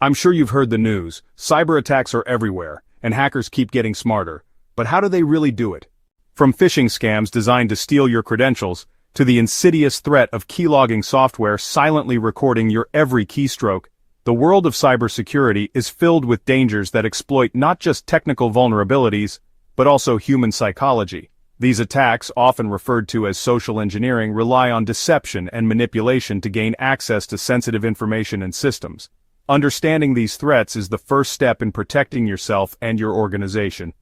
I'm sure you've heard the news. Cyber attacks are everywhere, and hackers keep getting smarter. But how do they really do it? From phishing scams designed to steal your credentials, to the insidious threat of keylogging software silently recording your every keystroke, the world of cybersecurity is filled with dangers that exploit not just technical vulnerabilities, but also human psychology. These attacks, often referred to as social engineering, rely on deception and manipulation to gain access to sensitive information and systems. Understanding these threats is the first step in protecting yourself and your organization.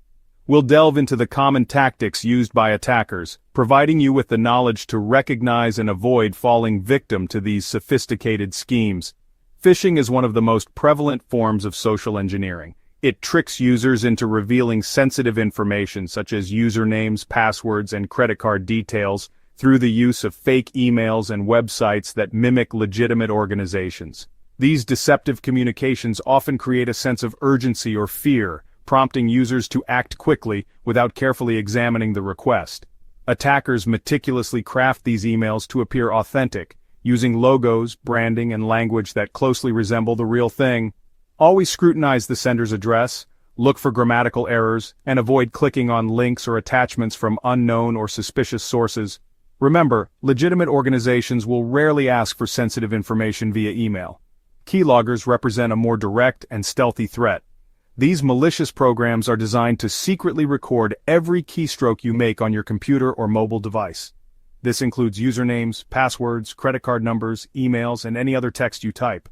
We'll delve into the common tactics used by attackers, providing you with the knowledge to recognize and avoid falling victim to these sophisticated schemes. Phishing is one of the most prevalent forms of social engineering. It tricks users into revealing sensitive information such as usernames, passwords, and credit card details through the use of fake emails and websites that mimic legitimate organizations. These deceptive communications often create a sense of urgency or fear, prompting users to act quickly without carefully examining the request. Attackers meticulously craft these emails to appear authentic, using logos, branding, and language that closely resemble the real thing. Always scrutinize the sender's address, look for grammatical errors, and avoid clicking on links or attachments from unknown or suspicious sources. Remember, legitimate organizations will rarely ask for sensitive information via email. Keyloggers represent a more direct and stealthy threat. These malicious programs are designed to secretly record every keystroke you make on your computer or mobile device. This includes usernames, passwords, credit card numbers, emails, and any other text you type.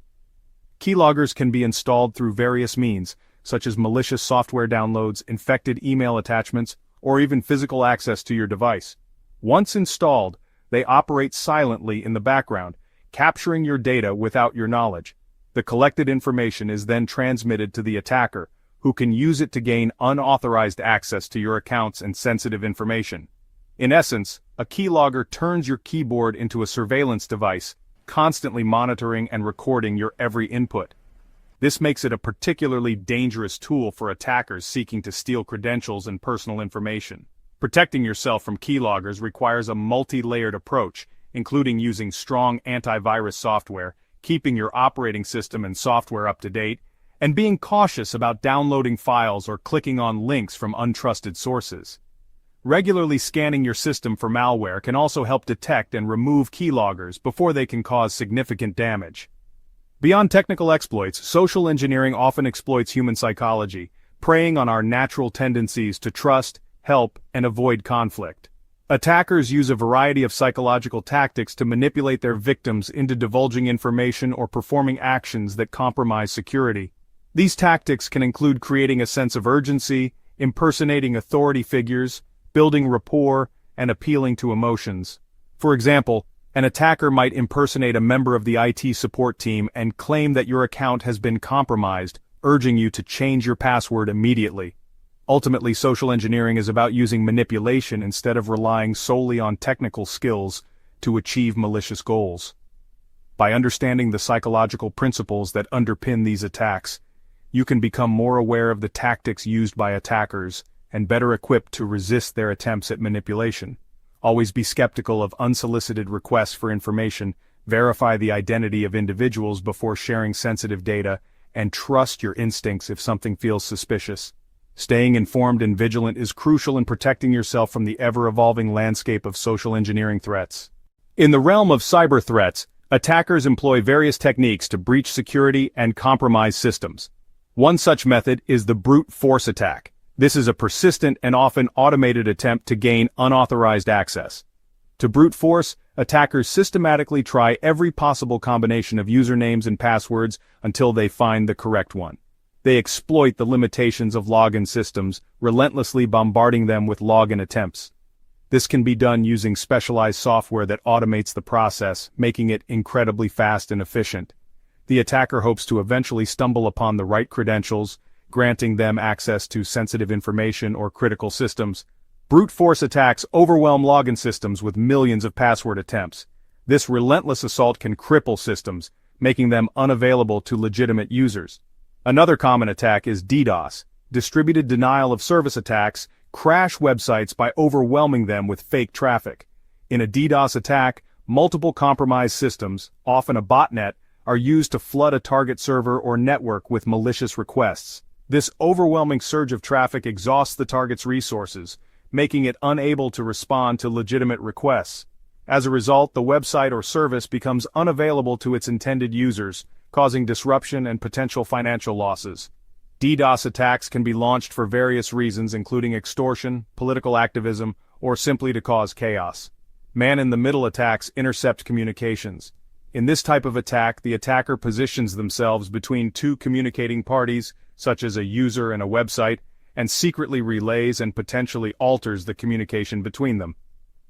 Keyloggers can be installed through various means, such as malicious software downloads, infected email attachments, or even physical access to your device. Once installed, they operate silently in the background, capturing your data without your knowledge. The collected information is then transmitted to the attacker, who can use it to gain unauthorized access to your accounts and sensitive information. In essence, a keylogger turns your keyboard into a surveillance device, constantly monitoring and recording your every input. This makes it a particularly dangerous tool for attackers seeking to steal credentials and personal information. Protecting yourself from keyloggers requires a multi-layered approach, including using strong antivirus software, keeping your operating system and software up to date, and being cautious about downloading files or clicking on links from untrusted sources. Regularly scanning your system for malware can also help detect and remove keyloggers before they can cause significant damage. Beyond technical exploits, social engineering often exploits human psychology, preying on our natural tendencies to trust, help, and avoid conflict. Attackers use a variety of psychological tactics to manipulate their victims into divulging information or performing actions that compromise security. These tactics can include creating a sense of urgency, impersonating authority figures, building rapport, and appealing to emotions. For example, an attacker might impersonate a member of the IT support team and claim that your account has been compromised, urging you to change your password immediately. Ultimately, social engineering is about using manipulation instead of relying solely on technical skills to achieve malicious goals. By understanding the psychological principles that underpin these attacks, you can become more aware of the tactics used by attackers and better equipped to resist their attempts at manipulation. Always be skeptical of unsolicited requests for information, verify the identity of individuals before sharing sensitive data, and trust your instincts if something feels suspicious. Staying informed and vigilant is crucial in protecting yourself from the ever-evolving landscape of social engineering threats. In the realm of cyber threats, attackers employ various techniques to breach security and compromise systems. One such method is the brute force attack. This is a persistent and often automated attempt to gain unauthorized access. To brute force, attackers systematically try every possible combination of usernames and passwords until they find the correct one. They exploit the limitations of login systems, relentlessly bombarding them with login attempts. This can be done using specialized software that automates the process, making it incredibly fast and efficient. The attacker hopes to eventually stumble upon the right credentials, granting them access to sensitive information or critical systems. Brute force attacks overwhelm login systems with millions of password attempts. This relentless assault can cripple systems, making them unavailable to legitimate users. Another common attack is DDoS, distributed denial of service attacks, crash websites by overwhelming them with fake traffic. In a DDoS attack, multiple compromised systems, often a botnet, are used to flood a target server or network with malicious requests. This overwhelming surge of traffic exhausts the target's resources, making it unable to respond to legitimate requests. As a result, the website or service becomes unavailable to its intended users, causing disruption and potential financial losses. DDoS attacks can be launched for various reasons, including extortion, political activism, or simply to cause chaos. Man-in-the-middle attacks intercept communications. In this type of attack, the attacker positions themselves between two communicating parties, such as a user and a website, and secretly relays and potentially alters the communication between them.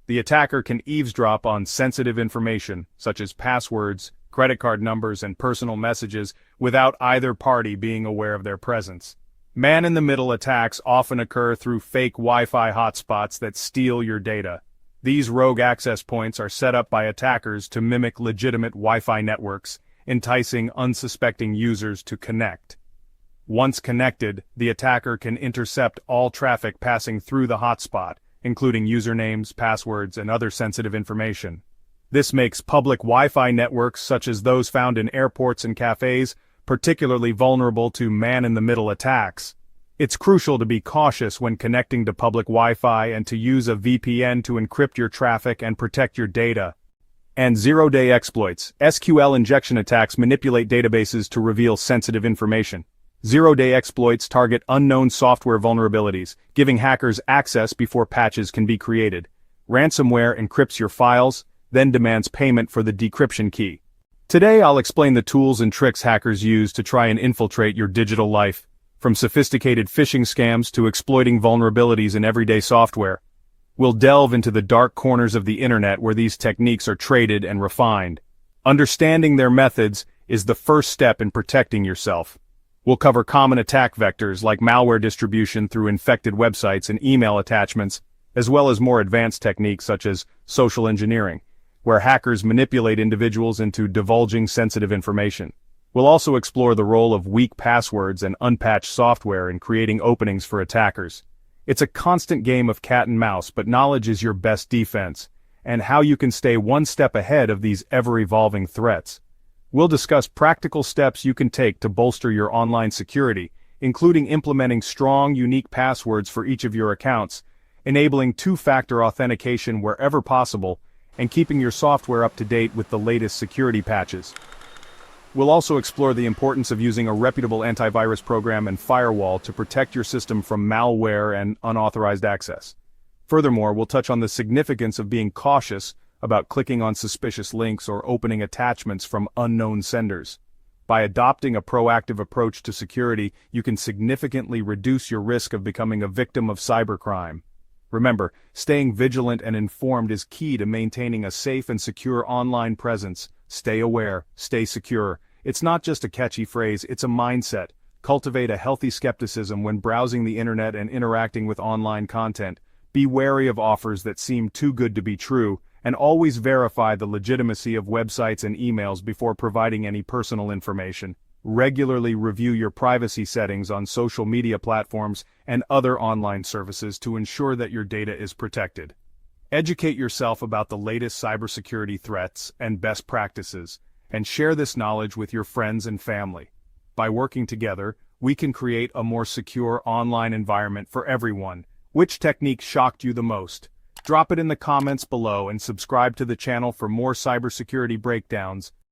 The attacker can eavesdrop on sensitive information, such as passwords, credit card numbers, and personal messages, without either party being aware of their presence. Man-in-the-middle attacks often occur through fake Wi-Fi hotspots that steal your data. These rogue access points are set up by attackers to mimic legitimate Wi-Fi networks, enticing unsuspecting users to connect. Once connected, the attacker can intercept all traffic passing through the hotspot, including usernames, passwords, and other sensitive information. This makes public Wi-Fi networks, such as those found in airports and cafes, particularly vulnerable to man-in-the-middle attacks. It's crucial to be cautious when connecting to public Wi-Fi and to use a VPN to encrypt your traffic and protect your data. And zero-day exploits. SQL injection attacks manipulate databases to reveal sensitive information. Zero-day exploits target unknown software vulnerabilities, giving hackers access before patches can be created. Ransomware encrypts your files, then demands payment for the decryption key. Today I'll explain the tools and tricks hackers use to try and infiltrate your digital life, from sophisticated phishing scams to exploiting vulnerabilities in everyday software. We'll delve into the dark corners of the internet where these techniques are traded and refined. Understanding their methods is the first step in protecting yourself. We'll cover common attack vectors like malware distribution through infected websites and email attachments, as well as more advanced techniques such as social engineering, where hackers manipulate individuals into divulging sensitive information. We'll also explore the role of weak passwords and unpatched software in creating openings for attackers. It's a constant game of cat and mouse, but knowledge is your best defense, and how you can stay one step ahead of these ever-evolving threats. We'll discuss practical steps you can take to bolster your online security, including implementing strong, unique passwords for each of your accounts, enabling two-factor authentication wherever possible, and keeping your software up to date with the latest security patches. We'll also explore the importance of using a reputable antivirus program and firewall to protect your system from malware and unauthorized access. Furthermore, we'll touch on the significance of being cautious about clicking on suspicious links or opening attachments from unknown senders. By adopting a proactive approach to security, you can significantly reduce your risk of becoming a victim of cybercrime. Remember, staying vigilant and informed is key to maintaining a safe and secure online presence. Stay aware, stay secure. It's not just a catchy phrase, it's a mindset. Cultivate a healthy skepticism when browsing the internet and interacting with online content. Be wary of offers that seem too good to be true, and always verify the legitimacy of websites and emails before providing any personal information. Regularly review your privacy settings on social media platforms and other online services to ensure that your data is protected. Educate yourself about the latest cybersecurity threats and best practices, and share this knowledge with your friends and family. By working together, we can create a more secure online environment for everyone. Which technique shocked you the most? Drop it in the comments below and subscribe to the channel for more cybersecurity breakdowns.